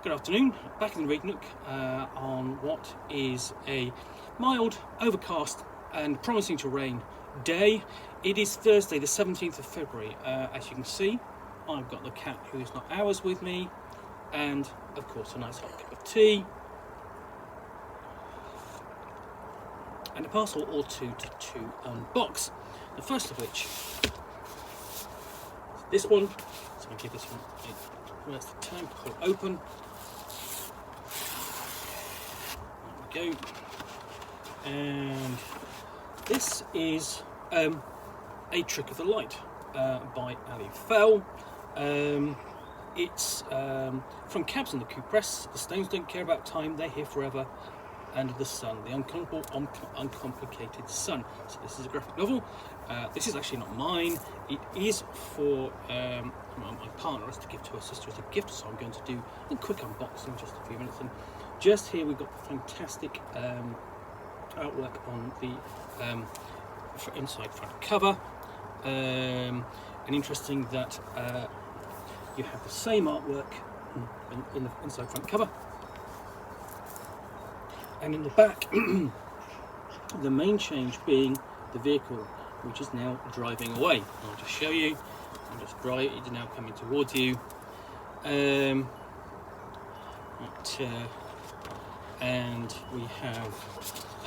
Good afternoon, back in the rig, Nook, on what is a mild, overcast and promising to rain day. It is Thursday the 17th of February. As you can see, I've got the cat who is not ours with me, and of course a nice hot cup of tea and a parcel or two to unbox. The first of which, this one, so I'll give this one a rest of time to pull open. There we go. And this is A Trick of the Light by Ali Fell. It's from Cabs and the Coup Press. The Stones don't care about time, they're here forever. And the Sun, the uncomplicated Sun. So this is a graphic novel. This is actually not mine. It is for my partner, to give to her sister as a gift. So I'm going to do a quick unboxing in just a few minutes. And just here we've got fantastic artwork on the inside front cover. And interesting that you have the same artwork in the inside front cover. And in the back, the main change being the vehicle, which is now driving away. I'll just show you. I'll just drive. It's now coming towards you. And we have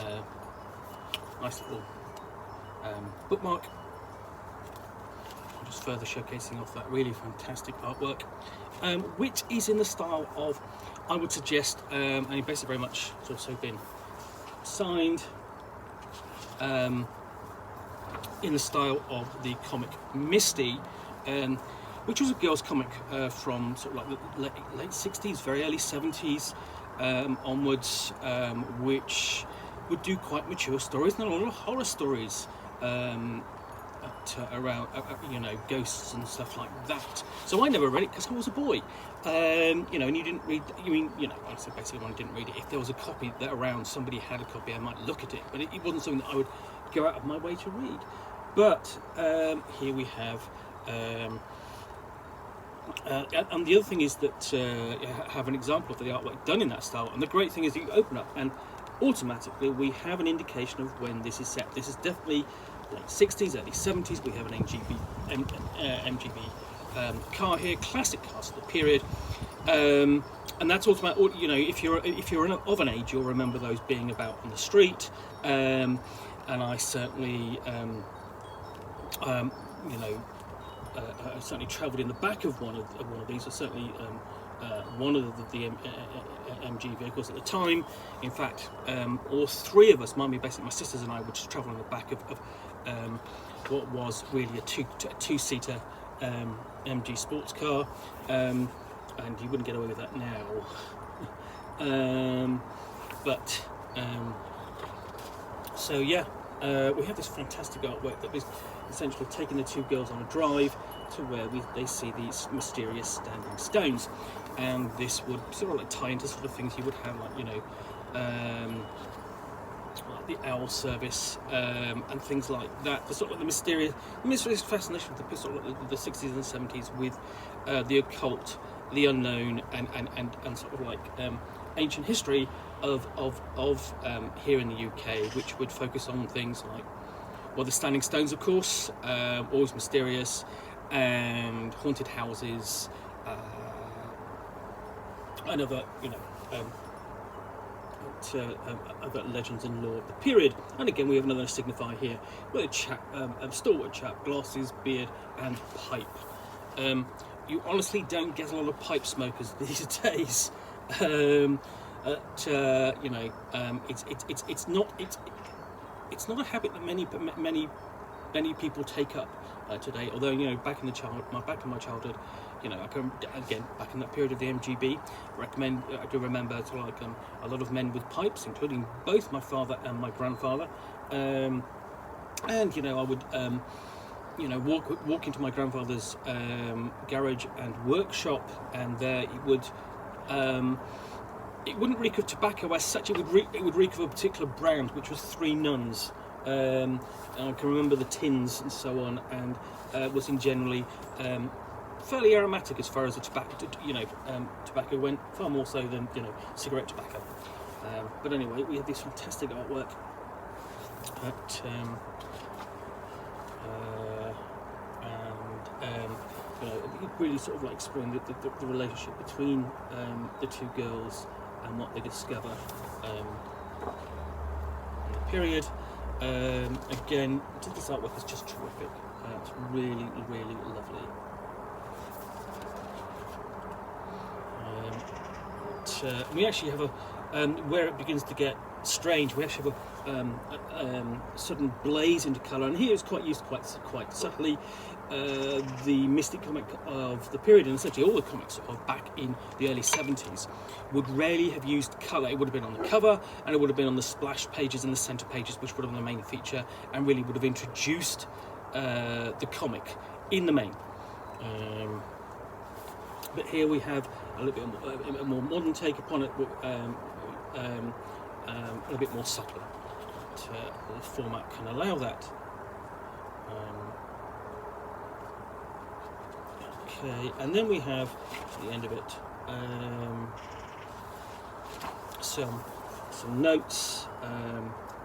a nice little bookmark. I'm just further showcasing off that really fantastic artwork, which is in the style of, I would suggest, and it basically very much has also been signed in the style of the comic Misty, which was a girls' comic from sort of like the late 60s, very early 70s onwards, which would do quite mature stories and a lot of horror stories around, ghosts and stuff like that. So I never read it because I was a boy, and you didn't read. I said basically when I didn't read it, if there was a copy that around, somebody had a copy, I might look at it, but it wasn't something that I would go out of my way to read. But here we have, and the other thing is that I have an example of the artwork done in that style. And the great thing is that you open up and automatically we have an indication of when this is set. This is definitely late 60s, early 70s. We have an MGB car here, classic cars of the period, and that's automatic. If you're of an age, you'll remember those being about on the street. And I certainly, I certainly travelled in the back of one of these. Or certainly one of the MG vehicles at the time. In fact, all three of us, basically my sisters and I, would just travel in the back of what was really a two-seater MG sports car, and you wouldn't get away with that now. So yeah, we have this fantastic artwork that is essentially taking the two girls on a drive to where they see these mysterious standing stones, and this would sort of like tie into sort of things you would have, like like the owl service and things like that. The sort of the mysterious fascination of the sort of the 60s and 70s with the occult, the unknown, and sort of like ancient history of here in the UK, which would focus on things like, well, the standing stones, of course, always mysterious, and haunted houses, and other, other legends and lore of the period. And again, we have another signifier here with a chap, a stalwart chap, glasses, beard, and pipe. You honestly don't get a lot of pipe smokers these days. It's not a habit that many people take up today. Although back in my childhood, I can, again, back in that period of the MGB, I do remember sort of like a lot of men with pipes, including both my father and my grandfather. And I would walk into my grandfather's garage and workshop, and there it wouldn't reek of tobacco as such. It would reek of a particular brand, which was Three Nuns. And I can remember the tins and so on, and was in generally fairly aromatic as far as the tobacco, tobacco went, far more so than cigarette tobacco. But anyway, we have this fantastic artwork at, it really sort of like exploring the relationship between the two girls and what they discover in the period. Again, this artwork is just terrific. It's really, really lovely. We actually have where it begins to get strange, we actually have a sudden blaze into colour, and here it's quite used quite subtly. The mystic comic of the period, and essentially all the comics of back in the early 70s, would rarely have used colour. It would have been on the cover, and it would have been on the splash pages and the centre pages, which would have been the main feature, and really would have introduced the comic in the main. But here we have a little bit a more modern take upon it, a bit more subtle. The format can allow that. Okay, and then we have at the end of it some notes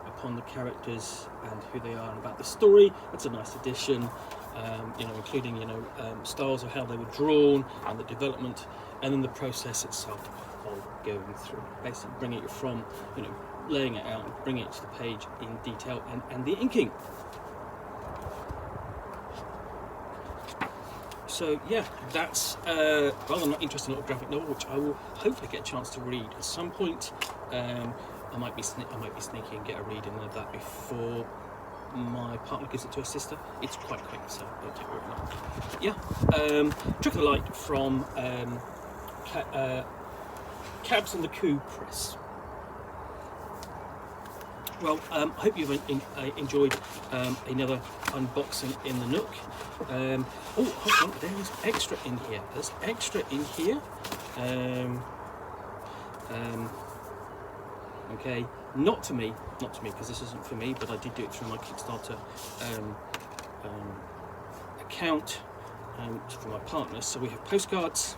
upon the characters and who they are and about the story. That's a nice addition, including styles of how they were drawn and the development, and then the process itself of going through, basically bringing it from laying it out and bringing it to the page in detail, and the inking. So yeah, that's rather an interesting little graphic novel, which I will hopefully get a chance to read at some point. I might be sneaky and get a read in of that before my partner gives it to her sister. It's quite quick, so don't take very long. Yeah, Trick of the Light from Cabs and the Coup Press. Well, I hope you've enjoyed another unboxing in the Nook. Oh, hold on, there is extra in here. There's extra in here. Okay, not to me, because this isn't for me, but I did do it through my Kickstarter account for my partners. So we have postcards.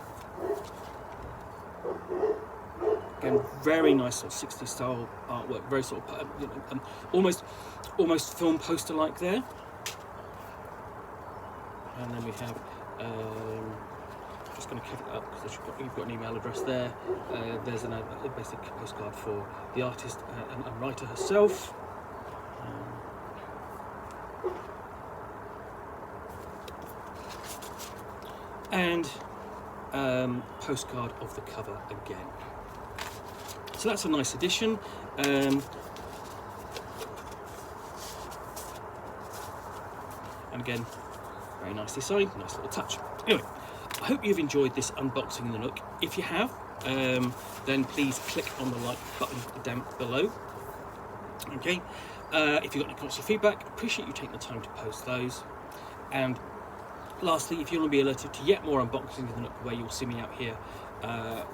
Again, very nice sort of 60s style artwork, very sort of almost film poster like there. And then we have, just going to cover it up because you've got an email address there. There's a basic postcard for the artist and writer herself. And postcard of the cover again. So that's a nice addition. And again, very nicely signed, nice little touch. Anyway, I hope you've enjoyed this unboxing in the Nook. If you have, then please click on the like button down below. Okay, if you've got any comments or feedback, appreciate you taking the time to post those. And lastly, if you want to be alerted to yet more unboxings in the Nook, where you'll see me out here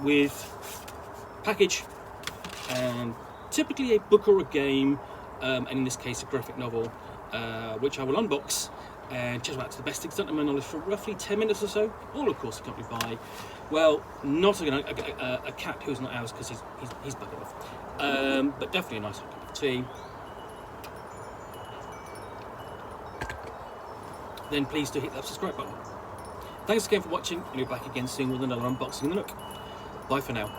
with package and typically a book or a game, and in this case a graphic novel, which I will unbox and chat about to the best extent of my knowledge for roughly 10 minutes or so, all of course accompanied by, well, not a cat who's not ours because he's buggered off, but definitely a nice cup of tea. Then please do hit that subscribe button. Thanks again for watching, and we'll be back again soon with another unboxing in the Nook. Bye for now.